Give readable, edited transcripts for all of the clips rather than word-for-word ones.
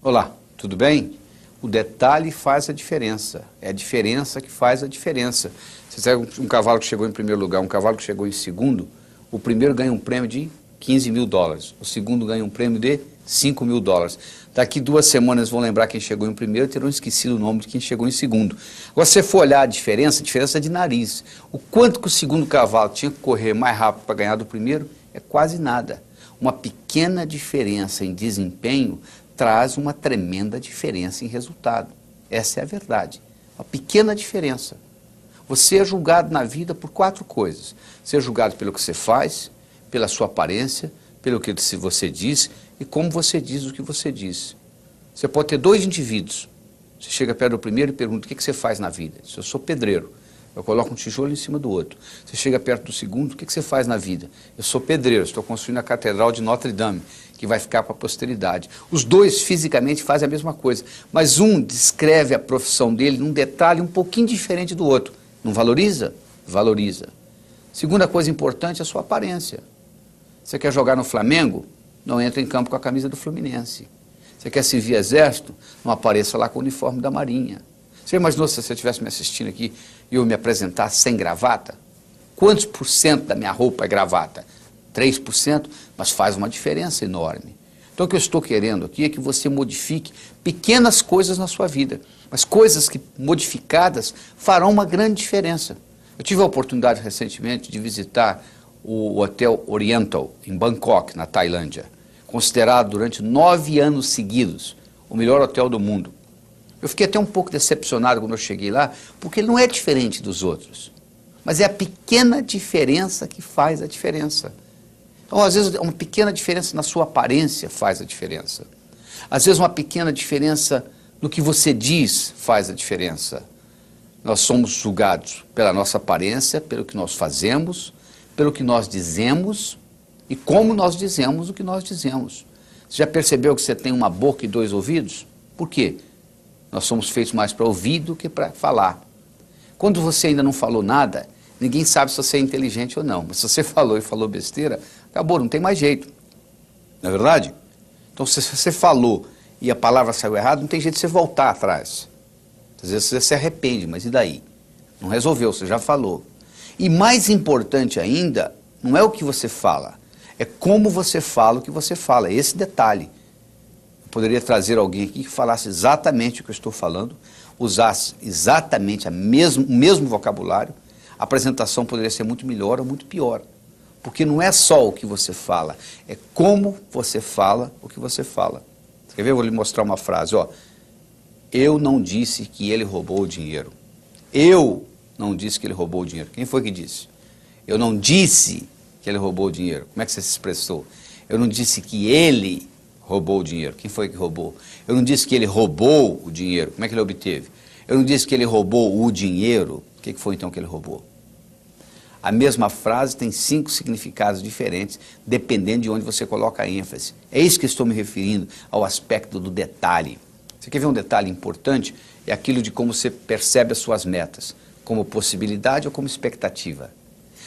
Olá, tudo bem? O detalhe faz a diferença, é a diferença que faz a diferença. Você pega um cavalo que chegou em primeiro lugar, um cavalo que chegou em segundo, o primeiro ganha um prêmio de 15 mil dólares, o segundo ganha um prêmio de 5 mil dólares. Daqui 2 semanas vão lembrar quem chegou em primeiro e terão esquecido o nome de quem chegou em segundo. Agora, se você for olhar a diferença é de nariz. O quanto que o segundo cavalo tinha que correr mais rápido para ganhar do primeiro é quase nada. Uma pequena diferença em desempenho traz uma tremenda diferença em resultado. Essa é a verdade. Uma pequena diferença. Você é julgado na vida por 4 coisas. Você é julgado pelo que você faz, pela sua aparência, pelo que você diz e como você diz o que você diz. Você pode ter 2 indivíduos. Você chega perto do primeiro e pergunta: o que você faz na vida? Eu sou pedreiro. Eu coloco um tijolo em cima do outro. Você chega perto do segundo: o que você faz na vida? Eu sou pedreiro, estou construindo a Catedral de Notre Dame, que vai ficar para a posteridade. Os 2 fisicamente fazem a mesma coisa, mas um descreve a profissão dele num detalhe um pouquinho diferente do outro. Não valoriza? Valoriza. Segunda coisa importante é a sua aparência. Você quer jogar no Flamengo? Não entra em campo com a camisa do Fluminense. Você quer servir exército? Não apareça lá com o uniforme da Marinha. Você imaginou se você estivesse me assistindo aqui e eu me apresentasse sem gravata? Quantos % da minha roupa é gravata? 3%, mas faz uma diferença enorme. Então o que eu estou querendo aqui é que você modifique pequenas coisas na sua vida, mas coisas que modificadas farão uma grande diferença. Eu tive a oportunidade recentemente de visitar o Hotel Oriental, em Bangkok, na Tailândia, considerado durante 9 anos seguidos o melhor hotel do mundo. Eu fiquei até um pouco decepcionado quando eu cheguei lá, porque ele não é diferente dos outros, mas é a pequena diferença que faz a diferença. Então, às vezes, uma pequena diferença na sua aparência faz a diferença. Às vezes, uma pequena diferença no que você diz faz a diferença. Nós somos julgados pela nossa aparência, pelo que nós fazemos, pelo que nós dizemos e como nós dizemos o que nós dizemos. Você já percebeu que você tem uma boca e 2 ouvidos? Por quê? Nós somos feitos mais para ouvir do que para falar. Quando você ainda não falou nada, ninguém sabe se você é inteligente ou não. Mas se você falou e falou besteira, acabou, não tem mais jeito. Não é verdade? Então, se você falou e a palavra saiu errada, não tem jeito de você voltar atrás. Às vezes você se arrepende, mas e daí? Não resolveu, você já falou. E mais importante ainda, não é o que você fala, é como você fala o que você fala, é esse detalhe. Eu poderia trazer alguém aqui que falasse exatamente o que eu estou falando, usasse exatamente o mesmo vocabulário, a apresentação poderia ser muito melhor ou muito pior. Porque não é só o que você fala, é como você fala o que você fala. Você quer ver? Eu vou lhe mostrar uma frase, ó. Eu não disse que ele roubou o dinheiro. Eu não disse que ele roubou o dinheiro. Quem foi que disse? Eu não disse que ele roubou o dinheiro. Como é que você se expressou? Eu não disse que ele roubou o dinheiro. Quem foi que roubou? Eu não disse que ele roubou o dinheiro. Como é que ele obteve? Eu não disse que ele roubou o dinheiro. O que foi então que ele roubou? A mesma frase tem 5 significados diferentes, dependendo de onde você coloca a ênfase. É isso que estou me referindo ao aspecto do detalhe. Você quer ver um detalhe importante? É aquilo de como você percebe as suas metas, como possibilidade ou como expectativa.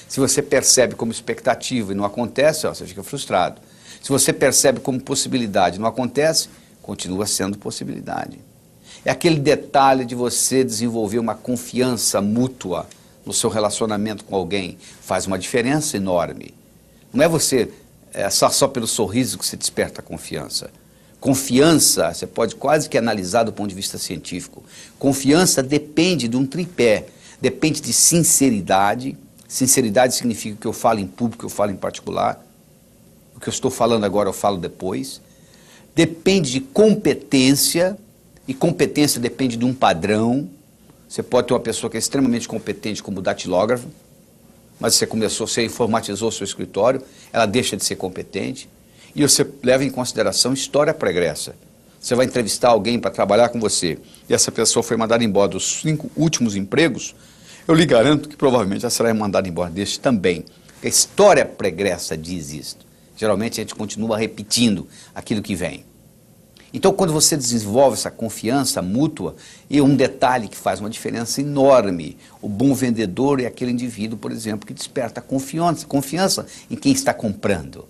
Se você percebe como expectativa e não acontece, ó, você fica frustrado. Se você percebe como possibilidade e não acontece, continua sendo possibilidade. É aquele detalhe de você desenvolver uma confiança mútua no seu relacionamento com alguém. Faz uma diferença enorme. Não é você só pelo sorriso que você desperta a confiança. Confiança, você pode quase que analisar do ponto de vista científico. Confiança depende de um tripé. Depende de sinceridade. Sinceridade significa que eu falo em público, eu falo em particular. O que eu estou falando agora eu falo depois. Depende de competência. E competência depende de um padrão. Você pode ter uma pessoa que é extremamente competente como datilógrafo, mas você informatizou o seu escritório, ela deixa de ser competente. E você leva em consideração história pregressa. Você vai entrevistar alguém para trabalhar com você, e essa pessoa foi mandada embora dos 5 últimos empregos, eu lhe garanto que provavelmente ela será mandada embora deste também. A história pregressa diz isto. Geralmente a gente continua repetindo aquilo que vem. Então, quando você desenvolve essa confiança mútua, e um detalhe que faz uma diferença enorme, o bom vendedor é aquele indivíduo, por exemplo, que desperta confiança em quem está comprando.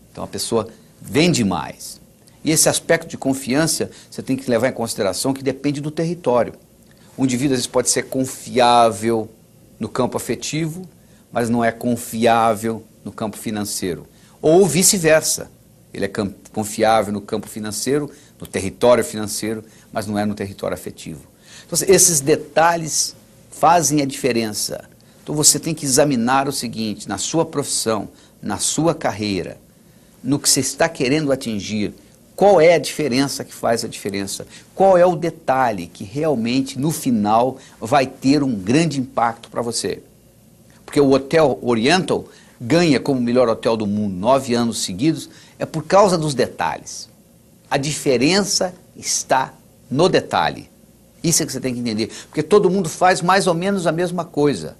Então, a pessoa vende mais. E esse aspecto de confiança, você tem que levar em consideração que depende do território. O indivíduo às vezes pode ser confiável no campo afetivo, mas não é confiável no campo financeiro. Ou vice-versa. Ele é confiável no campo financeiro, no território financeiro, mas não é no território afetivo. Então, esses detalhes fazem a diferença. Então, você tem que examinar o seguinte, na sua profissão, na sua carreira, no que você está querendo atingir, qual é a diferença que faz a diferença? Qual é o detalhe que realmente, no final, vai ter um grande impacto para você? Porque o Hotel Oriental ganha como melhor hotel do mundo 9 anos seguidos, é por causa dos detalhes. A diferença está no detalhe. Isso é que você tem que entender, porque todo mundo faz mais ou menos a mesma coisa.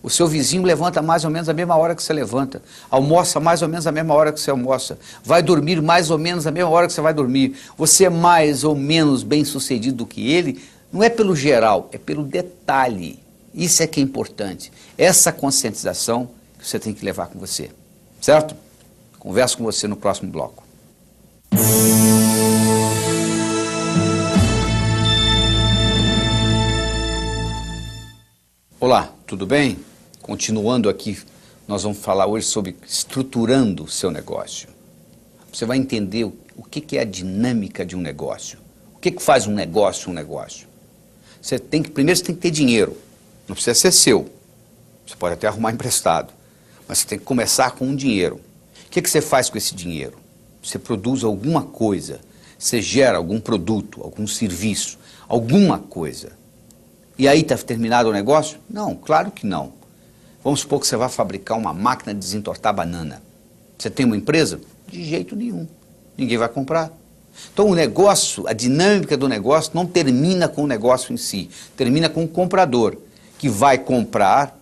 O seu vizinho levanta mais ou menos a mesma hora que você levanta, almoça mais ou menos a mesma hora que você almoça, vai dormir mais ou menos a mesma hora que você vai dormir. Você é mais ou menos bem sucedido do que ele, não é pelo geral, é pelo detalhe. Isso é que é importante. Essa conscientização que você tem que levar com você, certo? Converso com você no próximo bloco. Olá, tudo bem? Continuando aqui, nós vamos falar hoje sobre estruturando o seu negócio. Você vai entender o que é a dinâmica de um negócio. O que faz um negócio um negócio? Primeiro você tem que ter dinheiro. Não precisa ser seu. Você pode até arrumar emprestado. Mas você tem que começar com um dinheiro. O que você faz com esse dinheiro? Você produz alguma coisa. Você gera algum produto, algum serviço, alguma coisa. E aí está terminado o negócio? Não, claro que não. Vamos supor que você vai fabricar uma máquina de desentortar banana. Você tem uma empresa? De jeito nenhum. Ninguém vai comprar. Então o negócio, a dinâmica do negócio não termina com o negócio em si. Termina com o comprador, que vai comprar,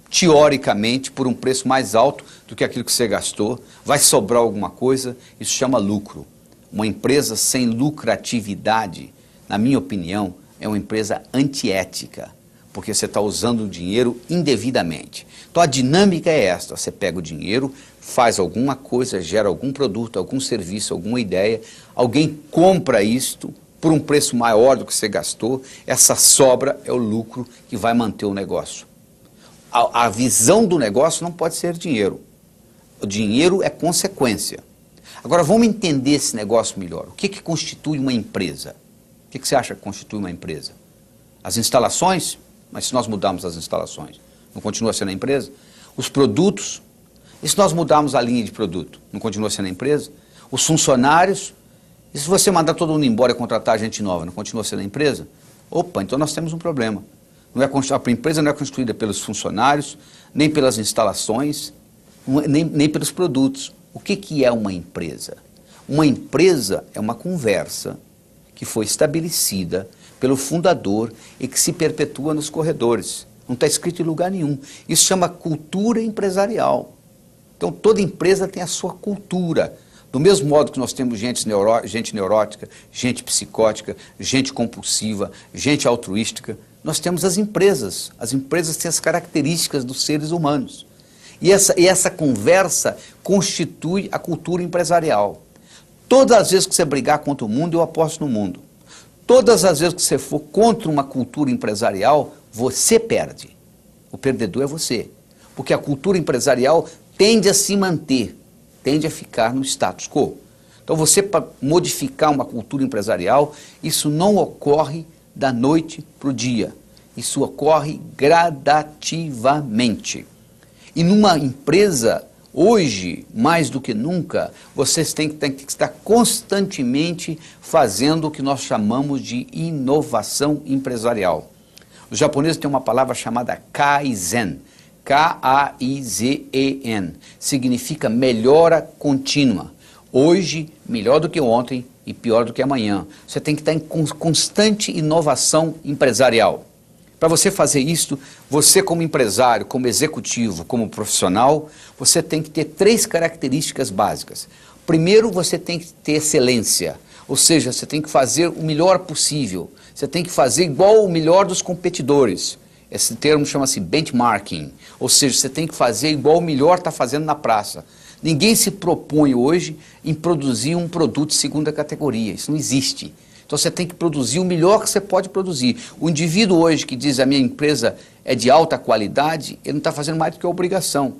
teoricamente, por um preço mais alto do que aquilo que você gastou. Vai sobrar alguma coisa, isso chama lucro. Uma empresa sem lucratividade, na minha opinião, é uma empresa antiética, porque você está usando o dinheiro indevidamente. Então a dinâmica é esta, você pega o dinheiro, faz alguma coisa, gera algum produto, algum serviço, alguma ideia, alguém compra isto por um preço maior do que você gastou, essa sobra é o lucro que vai manter o negócio. A visão do negócio não pode ser dinheiro. O dinheiro é consequência. Agora vamos entender esse negócio melhor. O que constitui uma empresa? O que você acha que constitui uma empresa? As instalações? Mas se nós mudarmos as instalações, não continua sendo a empresa? Os produtos? E se nós mudarmos a linha de produto, não continua sendo a empresa? Os funcionários? E se você mandar todo mundo embora e contratar gente nova, não continua sendo a empresa? Opa, então nós temos um problema. A empresa não é constituída pelos funcionários, nem pelas instalações, nem pelos produtos. O que é uma empresa? Uma empresa é uma conversa que foi estabelecida pelo fundador e que se perpetua nos corredores. Não está escrito em lugar nenhum. Isso chama cultura empresarial. Então toda empresa tem a sua cultura. Do mesmo modo que nós temos gente neurótica, gente psicótica, gente compulsiva, gente altruística, nós temos as empresas. As empresas têm as características dos seres humanos. E essa conversa constitui a cultura empresarial. Todas as vezes que você brigar contra o mundo, eu aposto no mundo. Todas as vezes que você for contra uma cultura empresarial, você perde. O perdedor é você. Porque a cultura empresarial tende a se manter, tende a ficar no status quo. Então você, para modificar uma cultura empresarial, isso não ocorre da noite para o dia. Isso ocorre gradativamente. E numa empresa, hoje, mais do que nunca, vocês têm que estar constantemente fazendo o que nós chamamos de inovação empresarial. Os japoneses têm uma palavra chamada Kaizen, K-A-I-Z-E-N, significa melhora contínua. Hoje, melhor do que ontem e pior do que amanhã. Você tem que estar em constante inovação empresarial. Para você fazer isso, você como empresário, como executivo, como profissional, você tem que ter 3 características básicas. Primeiro, você tem que ter excelência, ou seja, você tem que fazer o melhor possível. Você tem que fazer igual o melhor dos competidores. Esse termo chama-se benchmarking, ou seja, você tem que fazer igual o melhor está fazendo na praça. Ninguém se propõe hoje em produzir um produto de segunda categoria, isso não existe. Então você tem que produzir o melhor que você pode produzir. O indivíduo hoje que diz a minha empresa é de alta qualidade, ele não está fazendo mais do que a obrigação.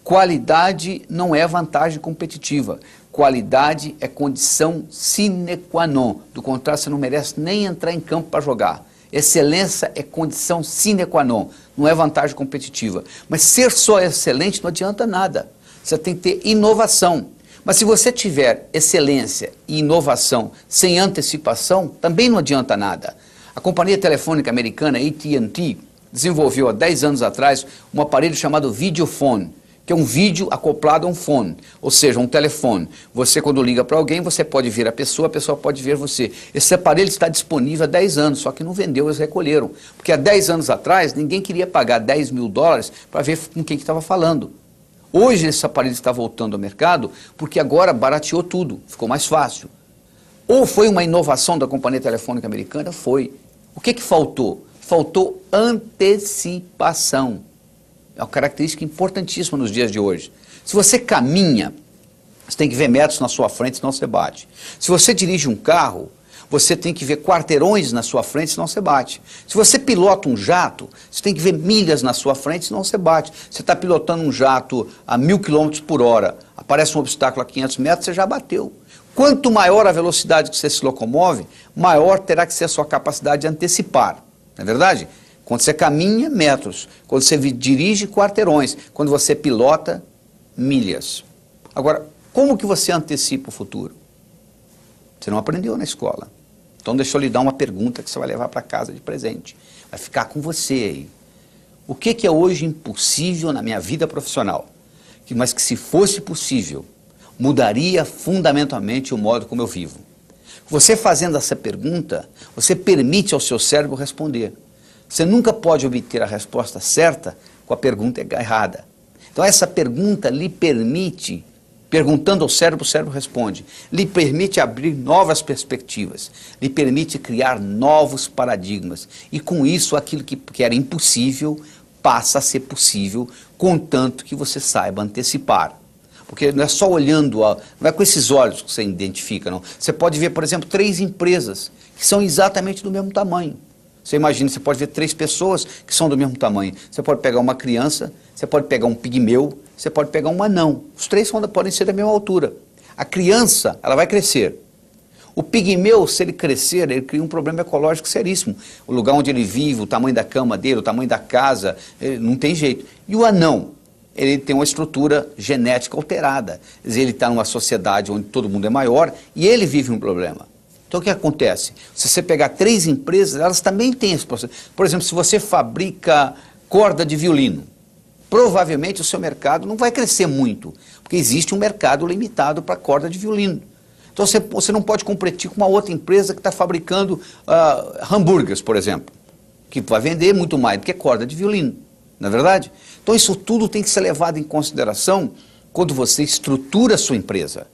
Qualidade não é vantagem competitiva. Qualidade é condição sine qua non. Do contrário, você não merece nem entrar em campo para jogar. Excelência é condição sine qua non, não é vantagem competitiva. Mas ser só excelente não adianta nada. Você tem que ter inovação. Mas se você tiver excelência e inovação sem antecipação, também não adianta nada. A companhia telefônica americana AT&T desenvolveu há 10 anos atrás um aparelho chamado videophone, que é um vídeo acoplado a um fone, ou seja, um telefone. Você, quando liga para alguém, você pode ver a pessoa pode ver você. Esse aparelho está disponível há 10 anos, só que não vendeu, eles recolheram. Porque há 10 anos atrás, ninguém queria pagar $10 mil para ver com quem estava falando. Hoje esse aparelho está voltando ao mercado porque agora barateou tudo, ficou mais fácil. Ou foi uma inovação da companhia telefônica americana? Foi. O que faltou? Faltou antecipação. É uma característica importantíssima nos dias de hoje. Se você caminha, você tem que ver metros na sua frente, senão você bate. Se você dirige um carro, você tem que ver quarteirões na sua frente, senão você bate. Se você pilota um jato, você tem que ver milhas na sua frente, senão você bate. Você está pilotando um jato a 1000 km por hora, aparece um obstáculo a 500 metros, você já bateu. Quanto maior a velocidade que você se locomove, maior terá que ser a sua capacidade de antecipar. Não é verdade? Quando você caminha, metros. Quando você dirige, quarteirões. Quando você pilota, milhas. Agora, como que você antecipa o futuro? Você não aprendeu na escola. Então deixa eu lhe dar uma pergunta que você vai levar para casa de presente. Vai ficar com você aí. O que é hoje impossível na minha vida profissional? Mas que se fosse possível, mudaria fundamentalmente o modo como eu vivo. Você fazendo essa pergunta, você permite ao seu cérebro responder. Você nunca pode obter a resposta certa com a pergunta errada. Então essa pergunta lhe permite, perguntando ao cérebro, o cérebro responde. Lhe permite abrir novas perspectivas, lhe permite criar novos paradigmas. E com isso, aquilo que era impossível passa a ser possível, contanto que você saiba antecipar. Porque não é só olhando, não é com esses olhos que você identifica, não. Você pode ver, por exemplo, 3 empresas que são exatamente do mesmo tamanho. Você imagina, você pode ver 3 pessoas que são do mesmo tamanho. Você pode pegar uma criança, você pode pegar um pigmeu, você pode pegar um anão. Os 3 podem ser da mesma altura. A criança, ela vai crescer. O pigmeu, se ele crescer, ele cria um problema ecológico seríssimo. O lugar onde ele vive, o tamanho da cama dele, o tamanho da casa, não tem jeito. E o anão, ele tem uma estrutura genética alterada. Quer dizer, ele está numa sociedade onde todo mundo é maior e ele vive um problema. Então o que acontece? Se você pegar 3 empresas, elas também têm esse processo. Por exemplo, se você fabrica corda de violino, provavelmente o seu mercado não vai crescer muito, porque existe um mercado limitado para corda de violino. Então você não pode competir com uma outra empresa que está fabricando hambúrgueres, por exemplo, que vai vender muito mais do que corda de violino, não é verdade? Então isso tudo tem que ser levado em consideração quando você estrutura a sua empresa.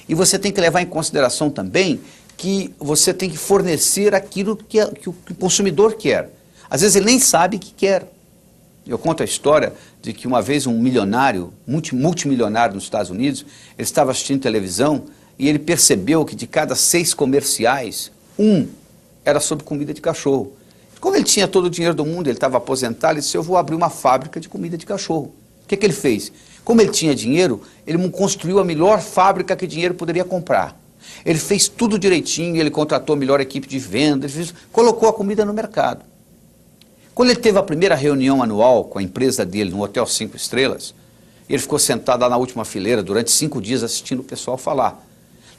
E você tem que levar em consideração também que você tem que fornecer aquilo que o consumidor quer. Às vezes ele nem sabe o que quer. Eu conto a história de que uma vez um milionário, multimilionário nos Estados Unidos, ele estava assistindo televisão e ele percebeu que de cada 6 comerciais, 1 era sobre comida de cachorro. Como ele tinha todo o dinheiro do mundo, ele estava aposentado, ele disse, eu vou abrir uma fábrica de comida de cachorro. O que ele fez? Como ele tinha dinheiro, ele construiu a melhor fábrica que dinheiro poderia comprar. Ele fez tudo direitinho, ele contratou a melhor equipe de vendas, colocou a comida no mercado. Quando ele teve a primeira reunião anual com a empresa dele no Hotel 5 Estrelas, ele ficou sentado lá na última fileira durante 5 dias assistindo o pessoal falar.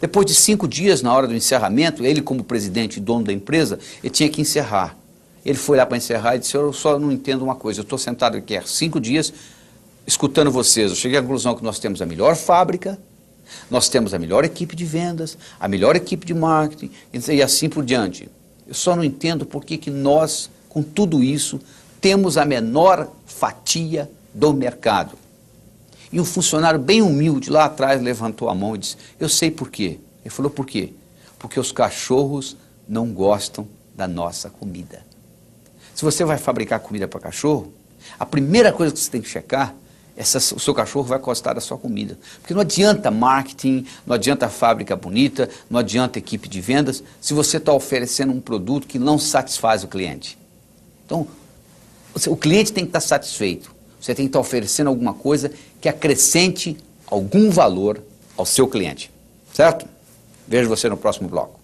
Depois de 5 dias, na hora do encerramento, ele como presidente e dono da empresa, ele tinha que encerrar. Ele foi lá para encerrar e disse, eu só não entendo uma coisa, eu estou sentado aqui há 5 dias escutando vocês, eu cheguei à conclusão que nós temos a melhor fábrica, nós temos a melhor equipe de vendas, a melhor equipe de marketing e assim por diante. Eu só não entendo por que nós, com tudo isso, temos a menor fatia do mercado. E um funcionário bem humilde lá atrás levantou a mão e disse, eu sei por quê. Ele falou, por quê? Porque os cachorros não gostam da nossa comida. Se você vai fabricar comida para cachorro, a primeira coisa que você tem que checar o seu cachorro vai gostar da sua comida. Porque não adianta marketing, não adianta fábrica bonita, não adianta equipe de vendas, se você está oferecendo um produto que não satisfaz o cliente. Então, o cliente tem que estar satisfeito. Você tem que estar oferecendo alguma coisa que acrescente algum valor ao seu cliente. Certo? Vejo você no próximo bloco.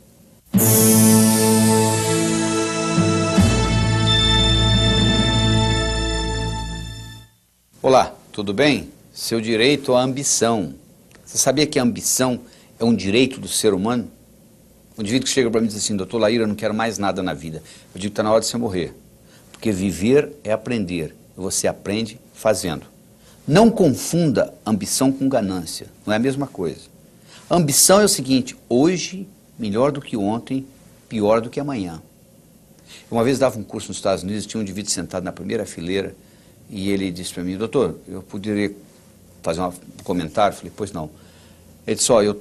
Olá, tudo bem? Seu direito à ambição. Você sabia que a ambição é um direito do ser humano? Um indivíduo que chega para mim e diz assim, doutor Laíra, eu não quero mais nada na vida. Eu digo, está na hora de você morrer. Porque viver é aprender. E você aprende fazendo. Não confunda ambição com ganância. Não é a mesma coisa. A ambição é o seguinte, hoje, melhor do que ontem, pior do que amanhã. Uma vez dava um curso nos Estados Unidos, tinha um indivíduo sentado na primeira fileira, e ele disse para mim, doutor, eu poderia fazer um comentário? Eu falei, pois não. Ele disse, ó, eu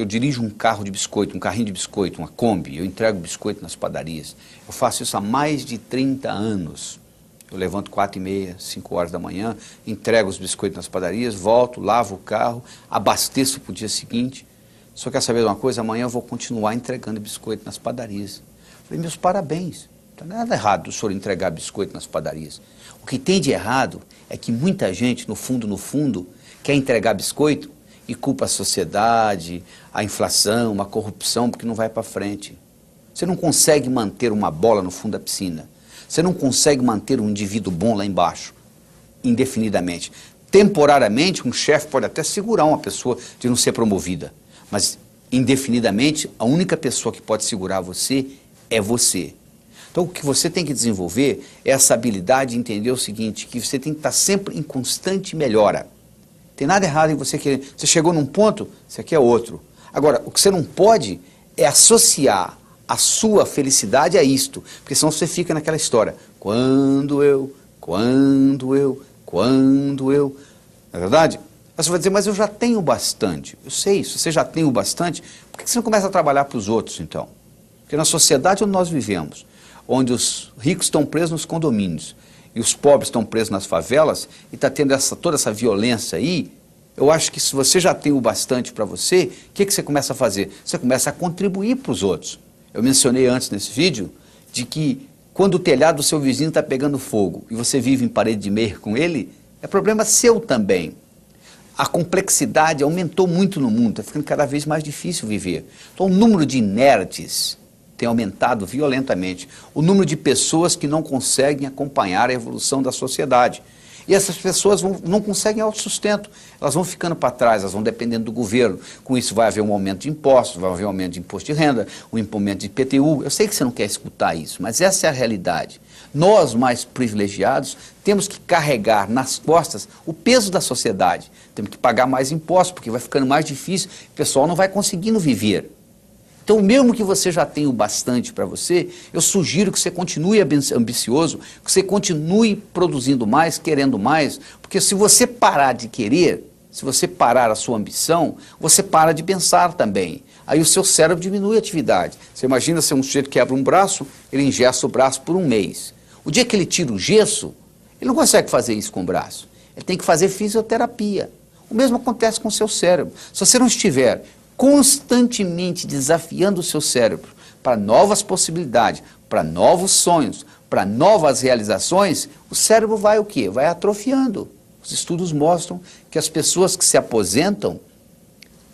dirijo um carro de biscoito, um carrinho de biscoito, uma Kombi, eu entrego biscoito nas padarias. Eu faço isso há mais de 30 anos. Eu levanto 4h30, 5 horas da manhã, entrego os biscoitos nas padarias, volto, lavo o carro, abasteço para o dia seguinte. Só quer saber de uma coisa? Amanhã eu vou continuar entregando biscoito nas padarias. Eu falei, meus parabéns. Não tem nada errado do senhor entregar biscoito nas padarias. O que tem de errado é que muita gente, no fundo, quer entregar biscoito e culpa a sociedade, a inflação, a corrupção, porque não vai para frente. Você não consegue manter uma bola no fundo da piscina. Você não consegue manter um indivíduo bom lá embaixo, indefinidamente. Temporariamente, um chefe pode até segurar uma pessoa de não ser promovida, mas indefinidamente, a única pessoa que pode segurar você é você. Então, o que você tem que desenvolver é essa habilidade de entender o seguinte, que você tem que estar sempre em constante melhora. Tem nada errado em você querer. Você chegou num ponto, você quer outro. Agora, o que você não pode é associar a sua felicidade a isto, porque senão você fica naquela história. Quando eu. Não é verdade? Aí você vai dizer, mas eu já tenho bastante. Eu sei, se você já tem o bastante, por que você não começa a trabalhar para os outros, então? Porque na sociedade onde nós vivemos, onde os ricos estão presos nos condomínios e os pobres estão presos nas favelas, e está tendo toda essa violência aí, eu acho que se você já tem o bastante para você, o que você começa a fazer? Você começa a contribuir para os outros. Eu mencionei antes nesse vídeo de que quando o telhado do seu vizinho está pegando fogo e você vive em parede de meia com ele, é problema seu também. A complexidade aumentou muito no mundo, está ficando cada vez mais difícil viver. Então o número de inertes tem aumentado violentamente. O número de pessoas que não conseguem acompanhar a evolução da sociedade. E essas pessoas não conseguem autossustento, elas vão ficando para trás, elas vão dependendo do governo. Com isso vai haver um aumento de impostos, vai haver um aumento de imposto de renda, um aumento de IPTU. Eu sei que você não quer escutar isso, mas essa é a realidade. Nós, mais privilegiados, temos que carregar nas costas o peso da sociedade. Temos que pagar mais impostos, porque vai ficando mais difícil, o pessoal não vai conseguindo viver. Então, mesmo que você já tenha o bastante para você, eu sugiro que você continue ambicioso, que você continue produzindo mais, querendo mais, porque se você parar de querer, se você parar a sua ambição, você para de pensar também. Aí o seu cérebro diminui a atividade. Você imagina se um sujeito quebra um braço, ele engessa o braço por um mês. O dia que ele tira o gesso, ele não consegue fazer isso com o braço. Ele tem que fazer fisioterapia. O mesmo acontece com o seu cérebro. Se você não estiver constantemente desafiando o seu cérebro para novas possibilidades, para novos sonhos, para novas realizações, o cérebro vai o quê? Vai atrofiando. Os estudos mostram que as pessoas que se aposentam,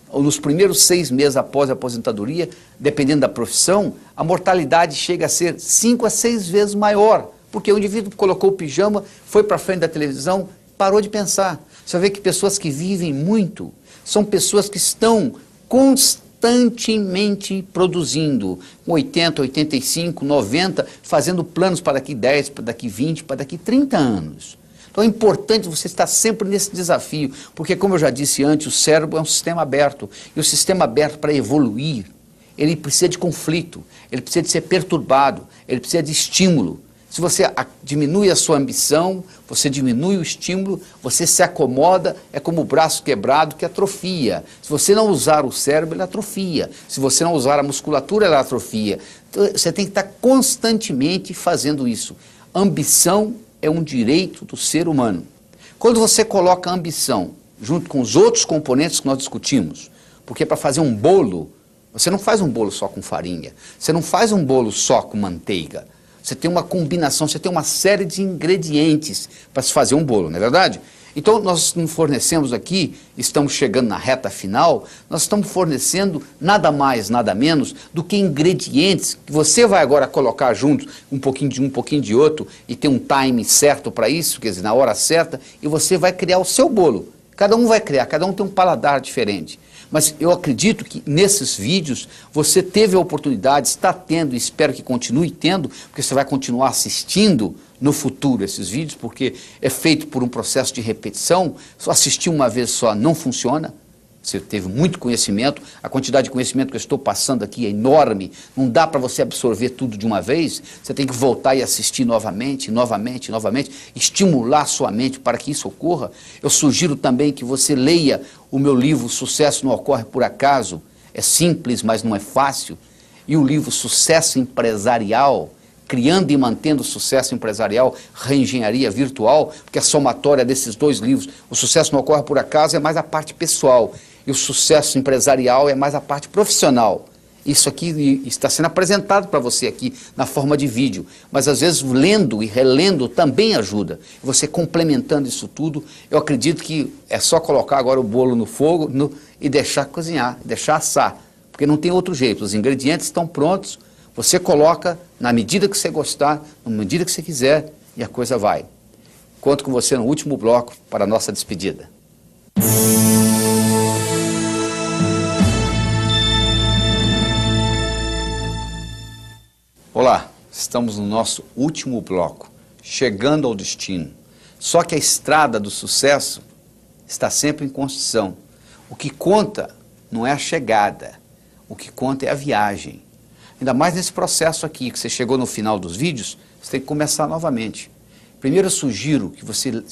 ou nos primeiros 6 meses após a aposentadoria, dependendo da profissão, a mortalidade chega a ser 5 a 6 vezes maior, porque o indivíduo colocou o pijama, foi para frente da televisão, parou de pensar. Você vê que pessoas que vivem muito são pessoas que estão constantemente produzindo, com 80, 85, 90, fazendo planos para daqui 10, para daqui 20, para daqui 30 anos. Então é importante você estar sempre nesse desafio, porque como eu já disse antes, o cérebro é um sistema aberto, e o sistema aberto para evoluir, ele precisa de conflito, ele precisa de ser perturbado, ele precisa de estímulo. Se você diminui a sua ambição, você diminui o estímulo, você se acomoda, é como o braço quebrado que atrofia. Se você não usar o cérebro, ele atrofia. Se você não usar a musculatura, ela atrofia. Então, você tem que estar constantemente fazendo isso. Ambição é um direito do ser humano. Quando você coloca a ambição junto com os outros componentes que nós discutimos, porque para fazer um bolo, você não faz um bolo só com farinha, você não faz um bolo só com manteiga, você tem uma combinação, você tem uma série de ingredientes para se fazer um bolo, não é verdade? Então nós não fornecemos aqui, estamos chegando na reta final, nós estamos fornecendo nada mais, nada menos do que ingredientes que você vai agora colocar juntos, um pouquinho de um, um pouquinho de outro, e ter um time certo para isso, quer dizer, na hora certa, e você vai criar o seu bolo. Cada um vai criar, cada um tem um paladar diferente. Mas eu acredito que nesses vídeos você teve a oportunidade, está tendo, e espero que continue tendo, porque você vai continuar assistindo no futuro esses vídeos, porque é feito por um processo de repetição. Só assistir uma vez só não funciona. Você teve muito conhecimento, a quantidade de conhecimento que eu estou passando aqui é enorme, não dá para você absorver tudo de uma vez, você tem que voltar e assistir novamente, novamente, novamente, estimular sua mente para que isso ocorra. Eu sugiro também que você leia o meu livro Sucesso Não Ocorre Por Acaso, é simples, mas não é fácil, e o livro Sucesso Empresarial, Criando e Mantendo Sucesso Empresarial, Reengenharia Virtual, porque a somatória desses dois livros, o Sucesso Não Ocorre Por Acaso, é mais a parte pessoal, e o sucesso empresarial é mais a parte profissional. Isso aqui está sendo apresentado para você aqui na forma de vídeo, mas às vezes lendo e relendo também ajuda. Você complementando isso tudo, eu acredito que é só colocar agora o bolo no fogo e deixar cozinhar, deixar assar, porque não tem outro jeito, os ingredientes estão prontos, você coloca na medida que você gostar, na medida que você quiser, e a coisa vai. Conto com você no último bloco para a nossa despedida. Olá, estamos no nosso último bloco, chegando ao destino. Só que a estrada do sucesso está sempre em construção. O que conta não é a chegada, o que conta é a viagem. Ainda mais nesse processo aqui, que você chegou no final dos vídeos, você tem que começar novamente. Primeiro eu sugiro que você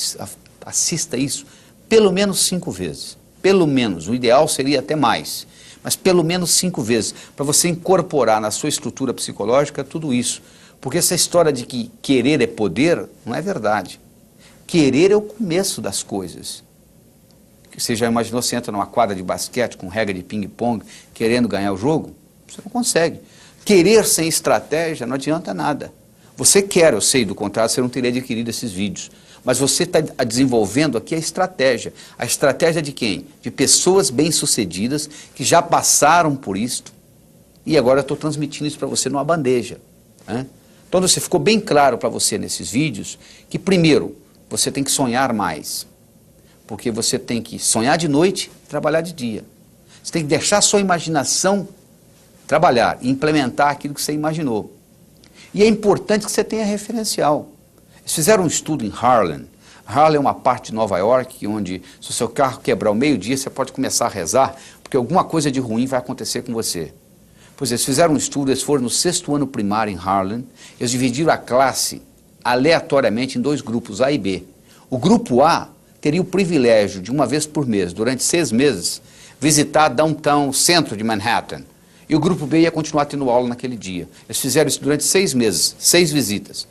assista isso pelo menos 5 vezes. Pelo menos, o ideal seria até mais. Mas pelo menos 5 vezes, para você incorporar na sua estrutura psicológica tudo isso. Porque essa história de que querer é poder, não é verdade. Querer é o começo das coisas. Você já imaginou, você entra numa quadra de basquete com regra de ping-pong, querendo ganhar o jogo? Você não consegue. Querer sem estratégia não adianta nada. Você quer, eu sei, do contrário, você não teria adquirido esses vídeos. Mas você está desenvolvendo aqui a estratégia. A estratégia de quem? De pessoas bem-sucedidas que já passaram por isto. E agora eu estou transmitindo isso para você numa bandeja. Né? Então você ficou bem claro para você nesses vídeos que primeiro, você tem que sonhar mais. Porque você tem que sonhar de noite e trabalhar de dia. Você tem que deixar a sua imaginação trabalhar e implementar aquilo que você imaginou. E é importante que você tenha referencial. Eles fizeram um estudo em Harlem. Harlem é uma parte de Nova York onde, se o seu carro quebrar ao meio-dia, você pode começar a rezar, porque alguma coisa de ruim vai acontecer com você. Pois eles fizeram um estudo, eles foram no 6º ano primário em Harlem, eles dividiram a classe aleatoriamente em 2 grupos, A e B. O grupo A teria o privilégio de, uma vez por mês, durante 6 meses, visitar downtown, o centro de Manhattan. E o grupo B ia continuar tendo aula naquele dia. Eles fizeram isso durante 6 meses, 6 visitas.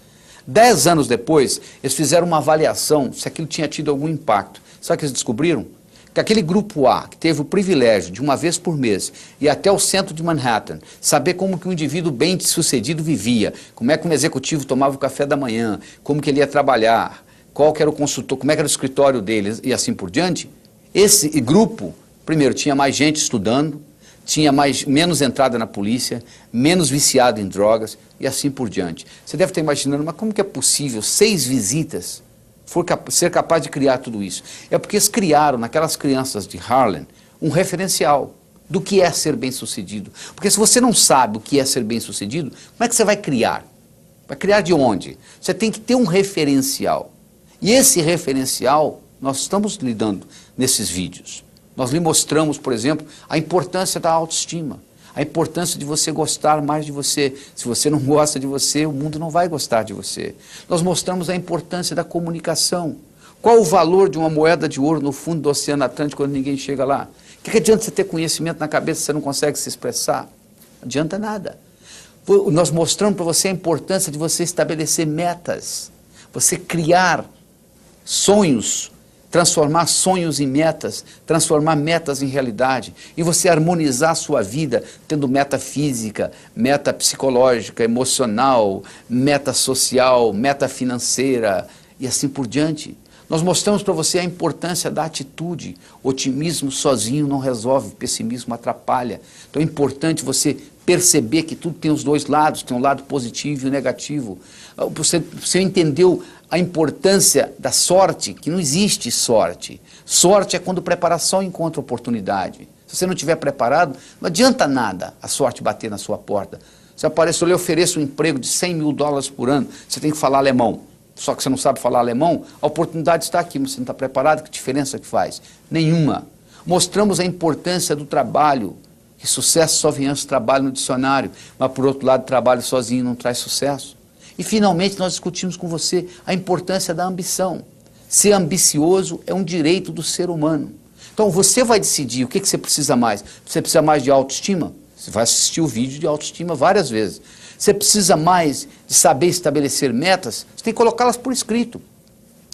10 anos depois, eles fizeram uma avaliação se aquilo tinha tido algum impacto. Sabe o que eles descobriram? Que aquele grupo A, que teve o privilégio de uma vez por mês ir até o centro de Manhattan, saber como que um indivíduo bem-sucedido vivia, como é que um executivo tomava o café da manhã, como que ele ia trabalhar, qual que era o consultor, como é que era o escritório dele e assim por diante, esse grupo, primeiro, tinha mais gente estudando, tinha menos entrada na polícia, menos viciado em drogas e assim por diante. Você deve estar imaginando, mas como que é possível 6 visitas ser capaz de criar tudo isso? É porque eles criaram, naquelas crianças de Harlem, um referencial do que é ser bem-sucedido. Porque se você não sabe o que é ser bem-sucedido, como é que você vai criar? Vai criar de onde? Você tem que ter um referencial. E esse referencial nós estamos lidando nesses vídeos. Nós lhe mostramos, por exemplo, a importância da autoestima, a importância de você gostar mais de você. Se você não gosta de você, o mundo não vai gostar de você. Nós mostramos a importância da comunicação. Qual o valor de uma moeda de ouro no fundo do Oceano Atlântico quando ninguém chega lá? O que adianta você ter conhecimento na cabeça se você não consegue se expressar? Não adianta nada. Nós mostramos para você a importância de você estabelecer metas, você criar sonhos transformar sonhos em metas, transformar metas em realidade, e você harmonizar a sua vida tendo meta física, meta psicológica, emocional, meta social, meta financeira e assim por diante. Nós mostramos para você a importância da atitude. Otimismo sozinho não resolve, pessimismo atrapalha. Então é importante você perceber que tudo tem os dois lados, tem um lado positivo e o negativo. Você entendeu a importância da sorte, que não existe sorte. Sorte é quando preparação encontra oportunidade. Se você não estiver preparado, não adianta nada a sorte bater na sua porta. Se aparece, eu lhe ofereço um emprego de $100 mil por ano, você tem que falar alemão. Só que você não sabe falar alemão, a oportunidade está aqui, mas você não está preparado, que diferença que faz? Nenhuma. Mostramos a importância do trabalho, que sucesso só vem antes do trabalho no dicionário, mas por outro lado, trabalho sozinho não traz sucesso. E finalmente nós discutimos com você a importância da ambição. Ser ambicioso é um direito do ser humano. Então você vai decidir o que você precisa mais. Você precisa mais de autoestima? Você vai assistir o vídeo de autoestima várias vezes. Você precisa mais de saber estabelecer metas? Você tem que colocá-las por escrito.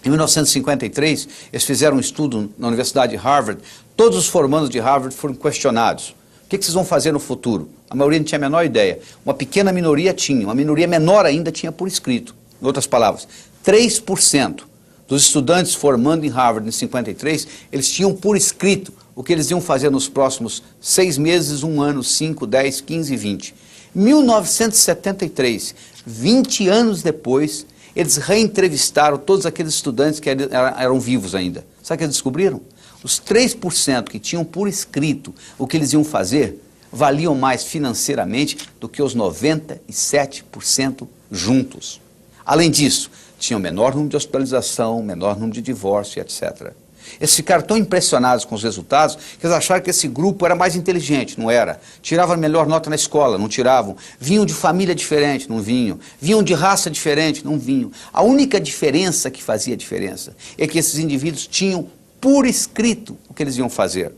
Em 1953, eles fizeram um estudo na Universidade de Harvard. Todos os formandos de Harvard foram questionados. O que vocês vão fazer no futuro? A maioria não tinha a menor ideia. Uma pequena minoria tinha, uma minoria menor ainda tinha por escrito. Em outras palavras, 3% dos estudantes formando em Harvard em 53, eles tinham por escrito o que eles iam fazer nos próximos 6 meses, 1 ano, 5, 10, 15, 20. 1973, 20 anos depois, eles reentrevistaram todos aqueles estudantes que eram vivos ainda. Sabe o que eles descobriram? Os 3% que tinham por escrito o que eles iam fazer, valiam mais financeiramente do que os 97% juntos. Além disso, tinham menor número de hospitalização, menor número de divórcio, etc. Eles ficaram tão impressionados com os resultados que eles acharam que esse grupo era mais inteligente, não era. Tiravam a melhor nota na escola, não tiravam. Vinham de família diferente, não vinham. Vinham de raça diferente, não vinham. A única diferença que fazia diferença é que esses indivíduos tinham por escrito o que eles iam fazer.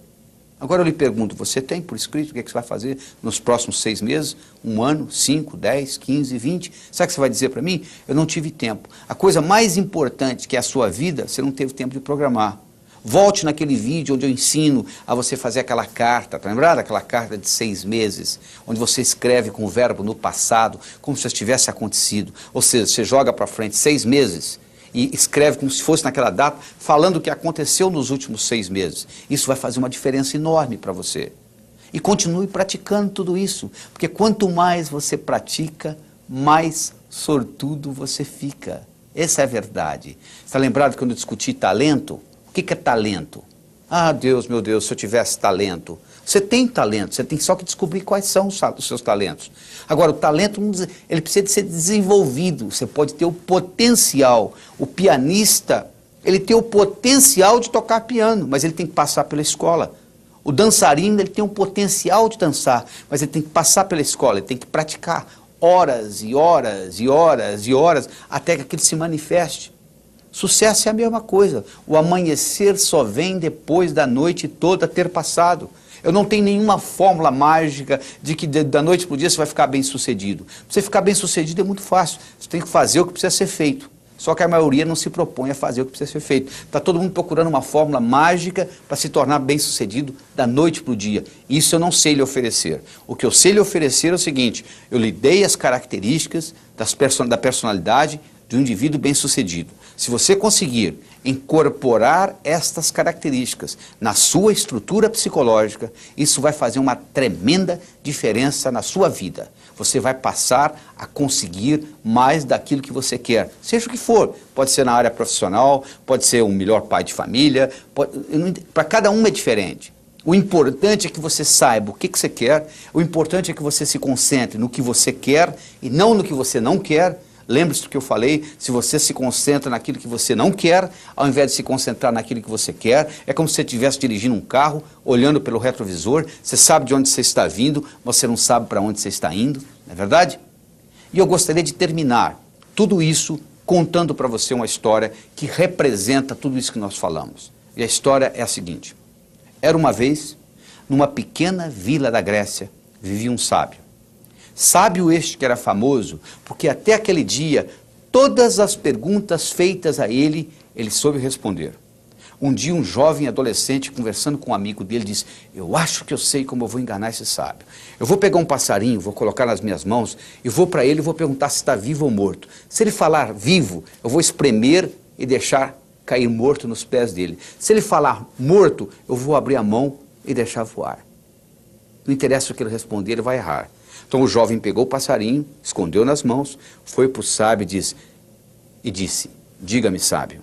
Agora eu lhe pergunto, você tem por escrito o que você vai fazer nos próximos 6 meses, 1 ano, 5, 10, 15, 20? Sabe o que você vai dizer para mim? Eu não tive tempo. A coisa mais importante que é a sua vida, você não teve tempo de programar. Volte naquele vídeo onde eu ensino a você fazer aquela carta, tá lembrado? Aquela carta de 6 meses, onde você escreve com o verbo no passado, como se tivesse acontecido. Ou seja, você joga para frente 6 meses e escreve como se fosse naquela data, falando o que aconteceu nos últimos 6 meses. Isso vai fazer uma diferença enorme para você. E continue praticando tudo isso, porque quanto mais você pratica, mais sortudo você fica. Essa é a verdade. Está lembrado quando eu discuti talento? O que é talento? Ah, Deus, meu Deus, se eu tivesse talento. Você tem talento, você tem só que descobrir quais são os seus talentos. Agora, o talento, ele precisa de ser desenvolvido. Você pode ter o potencial. O pianista, ele tem o potencial de tocar piano, mas ele tem que passar pela escola. O dançarino, ele tem o potencial de dançar, mas ele tem que passar pela escola, ele tem que praticar horas e horas e horas e horas até que aquilo se manifeste. Sucesso é a mesma coisa. O amanhecer só vem depois da noite toda ter passado. Eu não tenho nenhuma fórmula mágica de que da noite para o dia você vai ficar bem sucedido. Para você ficar bem sucedido é muito fácil. Você tem que fazer o que precisa ser feito. Só que a maioria não se propõe a fazer o que precisa ser feito. Está todo mundo procurando uma fórmula mágica para se tornar bem sucedido da noite para o dia. Isso eu não sei lhe oferecer. O que eu sei lhe oferecer é o seguinte: eu lhe dei as características da personalidade de um indivíduo bem-sucedido. Se você conseguir incorporar estas características na sua estrutura psicológica, isso vai fazer uma tremenda diferença na sua vida. Você vai passar a conseguir mais daquilo que você quer, seja o que for. Pode ser na área profissional, pode ser um melhor pai de família, para cada um é diferente. O importante é que você saiba o que você quer, o importante é que você se concentre no que você quer e não no que você não quer. Lembre-se do que eu falei, se você se concentra naquilo que você não quer, ao invés de se concentrar naquilo que você quer, é como se você estivesse dirigindo um carro, olhando pelo retrovisor, você sabe de onde você está vindo, você não sabe para onde você está indo, não é verdade? E eu gostaria de terminar tudo isso contando para você uma história que representa tudo isso que nós falamos. E a história é a seguinte: era uma vez, numa pequena vila da Grécia, vivia um sábio. Sábio este que era famoso, porque até aquele dia, todas as perguntas feitas a ele, ele soube responder. Um dia um jovem adolescente conversando com um amigo dele disse: eu acho que eu sei como eu vou enganar esse sábio. Eu vou pegar um passarinho, vou colocar nas minhas mãos e vou para ele e vou perguntar se está vivo ou morto. Se ele falar vivo, eu vou espremer e deixar cair morto nos pés dele. Se ele falar morto, eu vou abrir a mão e deixar voar. Não interessa o que ele responder, ele vai errar. Então o jovem pegou o passarinho, escondeu nas mãos, foi para o sábio e disse: diga-me, sábio,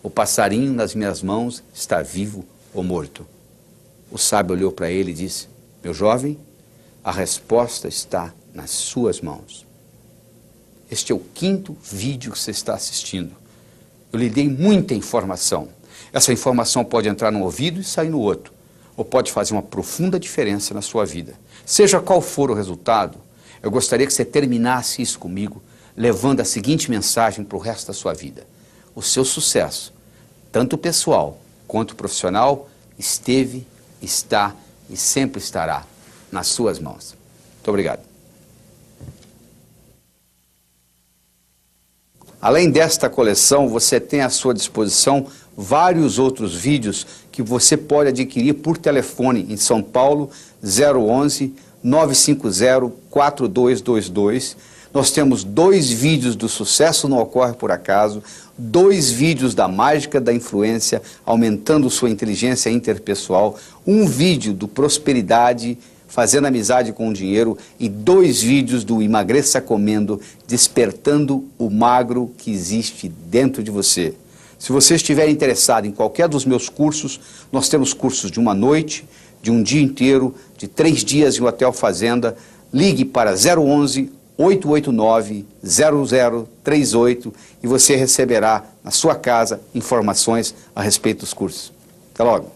o passarinho nas minhas mãos está vivo ou morto? O sábio olhou para ele e disse: meu jovem, a resposta está nas suas mãos. Este é o 5º vídeo que você está assistindo. Eu lhe dei muita informação. Essa informação pode entrar num ouvido e sair no outro, ou pode fazer uma profunda diferença na sua vida. Seja qual for o resultado, eu gostaria que você terminasse isso comigo, levando a seguinte mensagem para o resto da sua vida: o seu sucesso, tanto pessoal quanto profissional, esteve, está e sempre estará nas suas mãos. Muito obrigado. Além desta coleção, você tem à sua disposição vários outros vídeos que você pode adquirir por telefone em São Paulo, 011 950 4222. Nós temos 2 vídeos do Sucesso Não Ocorre Por Acaso, 2 vídeos da Mágica da Influência, aumentando sua inteligência interpessoal, 1 vídeo do Prosperidade, Fazendo Amizade com o Dinheiro, e 2 vídeos do Emagreça Comendo, despertando o magro que existe dentro de você. Se você estiver interessado em qualquer dos meus cursos, nós temos cursos de 1 noite, de 1 dia inteiro, de 3 dias em um hotel fazenda. Ligue para 011 889 0038 e você receberá na sua casa informações a respeito dos cursos. Até logo.